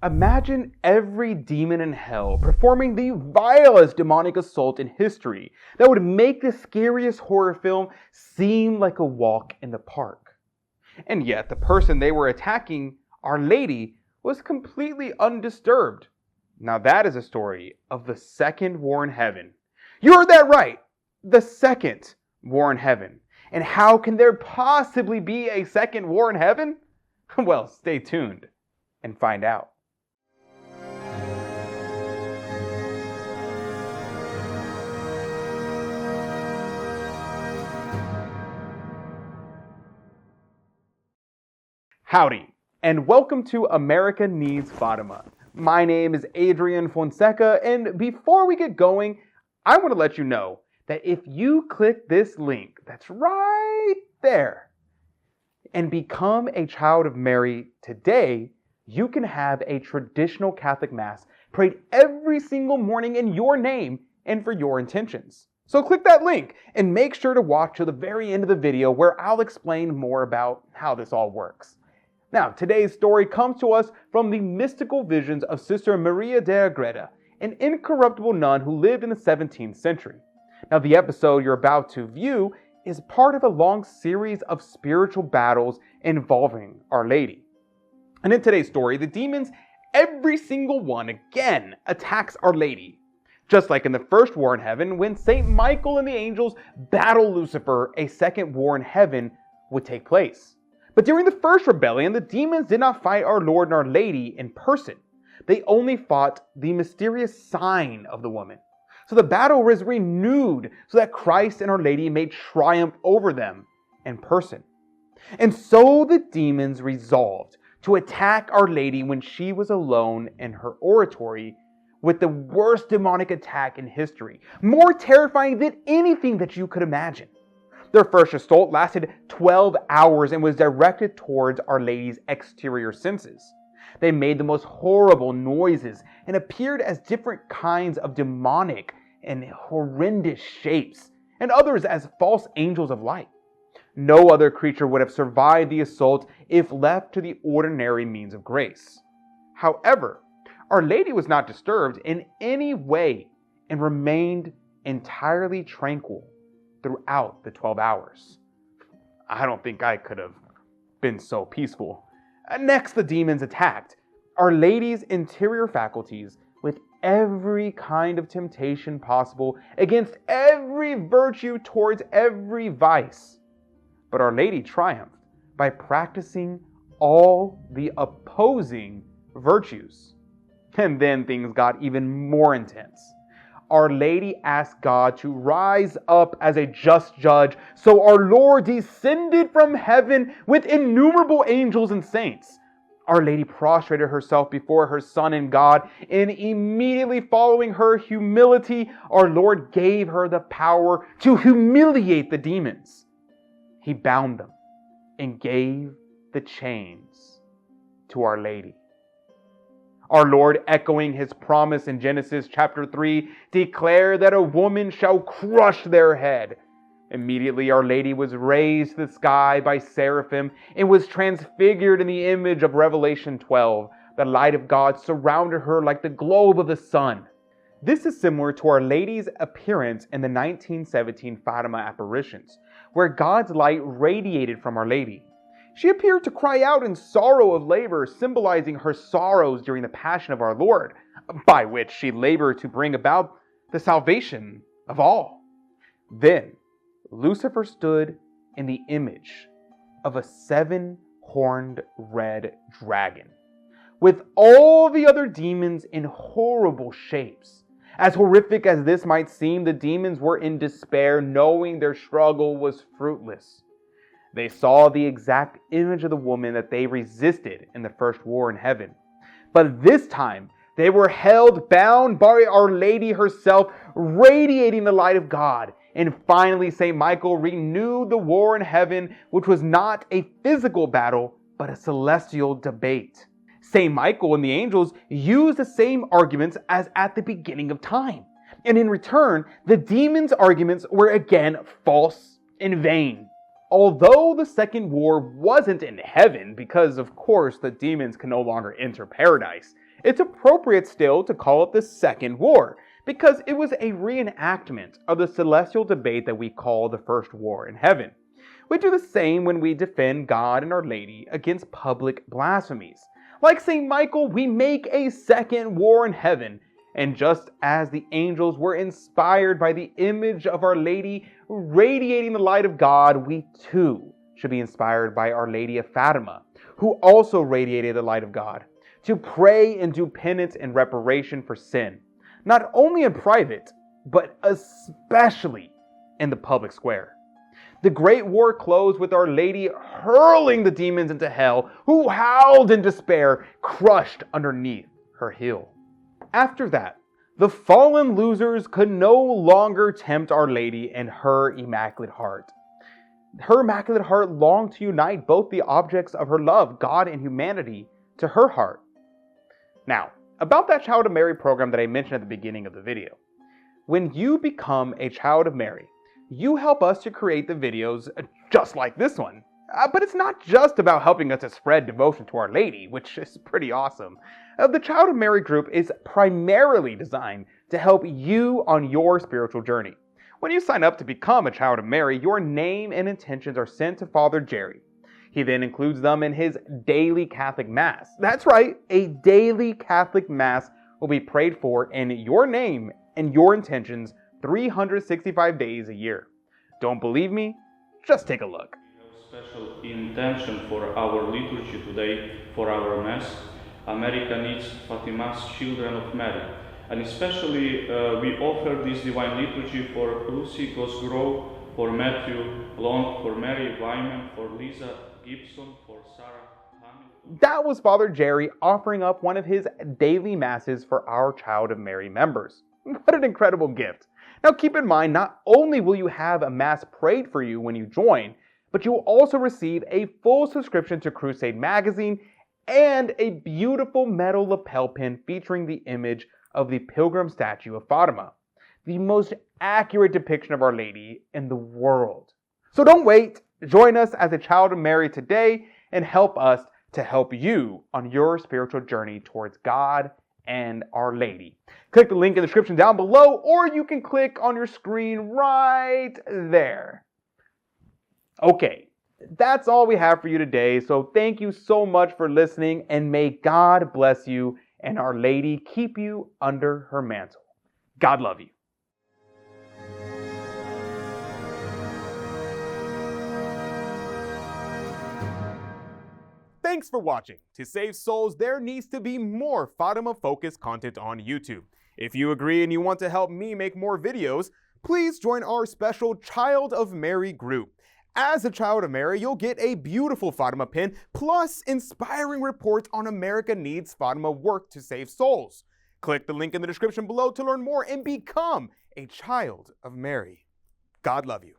Imagine every demon in hell performing the vilest demonic assault in history that would make the scariest horror film seem like a walk in the park. And yet, the person they were attacking, Our Lady, was completely undisturbed. Now that is a story of the second war in heaven. You heard that right! The second war in heaven. And how can there possibly be a second war in heaven? Well, stay tuned and find out. Howdy, and welcome to America Needs Fatima. My name is Adrian Fonseca, and before we get going, I want to let you know that if you click this link that's right there and become a child of Mary today, you can have a traditional Catholic Mass prayed every single morning in your name and for your intentions. So click that link and make sure to watch to the very end of the video where I'll explain more about how this all works. Now, today's story comes to us from the mystical visions of Sister Maria de Agreda, an incorruptible nun who lived in the 17th century. Now, the episode you're about to view is part of a long series of spiritual battles involving Our Lady. And in today's story, the demons, every single one again, attacks Our Lady. Just like in the first war in heaven, when St. Michael and the angels battle Lucifer, a second war in heaven would take place. But during the first rebellion, the demons did not fight our Lord and Our Lady in person. They only fought the mysterious sign of the woman. So the battle was renewed so that Christ and Our Lady may triumph over them in person. And so the demons resolved to attack Our Lady when she was alone in her oratory with the worst demonic attack in history, more terrifying than anything that you could imagine. Their first assault lasted 12 hours and was directed towards Our Lady's exterior senses. They made the most horrible noises and appeared as different kinds of demonic and horrendous shapes, and others as false angels of light. No other creature would have survived the assault if left to the ordinary means of grace. However, Our Lady was not disturbed in any way and remained entirely tranquil throughout the 12 hours. I don't think I could have been so peaceful. Next, the demons attacked Our Lady's interior faculties with every kind of temptation possible against every virtue towards every vice. But Our Lady triumphed by practicing all the opposing virtues. And then things got even more intense. Our Lady asked God to rise up as a just judge, so our Lord descended from heaven with innumerable angels and saints. Our Lady prostrated herself before her Son and God, and immediately following her humility, our Lord gave her the power to humiliate the demons. He bound them and gave the chains to Our Lady. Our Lord, echoing his promise in Genesis chapter 3, declared that a woman shall crush their head. Immediately Our Lady was raised to the sky by seraphim and was transfigured in the image of Revelation 12. The light of God surrounded her like the globe of the sun. This is similar to Our Lady's appearance in the 1917 Fatima apparitions, where God's light radiated from Our Lady. She appeared to cry out in sorrow of labor, symbolizing her sorrows during the Passion of our Lord, by which she labored to bring about the salvation of all. Then Lucifer stood in the image of a 7-horned red dragon, with all the other demons in horrible shapes. As horrific as this might seem, the demons were in despair, knowing their struggle was fruitless. They saw the exact image of the woman that they resisted in the first war in heaven. But this time, they were held bound by Our Lady herself, radiating the light of God. And finally, St. Michael renewed the war in heaven, which was not a physical battle, but a celestial debate. St. Michael and the angels used the same arguments as at the beginning of time. And in return, the demons' arguments were again false and vain. Although the second war wasn't in heaven, because of course the demons can no longer enter paradise, It's appropriate still to call it the Second War, because it was a reenactment of the celestial debate that we call the First War in Heaven. We do the same when we defend God and Our Lady against public blasphemies. Like St. Michael, we make a second war in heaven, and just as the angels were inspired by the image of Our Lady radiating the light of God, we too should be inspired by Our Lady of Fatima, who also radiated the light of God, to pray and do penance and reparation for sin, not only in private, but especially in the public square. The Great War closed with Our Lady hurling the demons into hell, who howled in despair, crushed underneath her heel. After that, the fallen losers could no longer tempt Our Lady and her Immaculate Heart. Her Immaculate Heart longed to unite both the objects of her love, God and humanity, to her heart. Now, about that Child of Mary program that I mentioned at the beginning of the video. When you become a Child of Mary, you help us to create the videos just like this one. But it's not just about helping us to spread devotion to Our Lady, which is pretty awesome. The Child of Mary group is primarily designed to help you on your spiritual journey. When you sign up to become a Child of Mary, your name and intentions are sent to Father Jerry. He then includes them in his daily Catholic Mass. That's right, a daily Catholic Mass will be prayed for in your name and your intentions 365 days a year. Don't believe me? Just take a look. We have special intention for our liturgy today, for our Mass. America needs Fatima's Children of Mary. And especially we offer this Divine Liturgy for Lucy Cosgrove, for Matthew Long, for Mary Wyman, for Lisa Gibson, for Sarah Hamilton. That was Father Jerry offering up one of his daily Masses for our Child of Mary members. What an incredible gift. Now keep in mind, not only will you have a Mass prayed for you when you join, but you will also receive a full subscription to Crusade Magazine and a beautiful metal lapel pin featuring the image of the pilgrim statue of Fatima, the most accurate depiction of Our Lady in the world. So don't wait, join us as a Child of Mary today and help us to help you on your spiritual journey towards God and Our Lady. Click the link in the description down below, or you can click on your screen right there. Okay, that's all we have for you today, so thank you so much for listening, and may God bless you and Our Lady keep you under her mantle. God love you. Thanks for watching. To save souls, there needs to be more Fatima-focused content on YouTube. If you agree and you want to help me make more videos, please join our special Child of Mary group. As a Child of Mary, you'll get a beautiful Fatima pin, plus inspiring reports on America Needs Fatima work to save souls. Click the link in the description below to learn more and become a Child of Mary. God love you.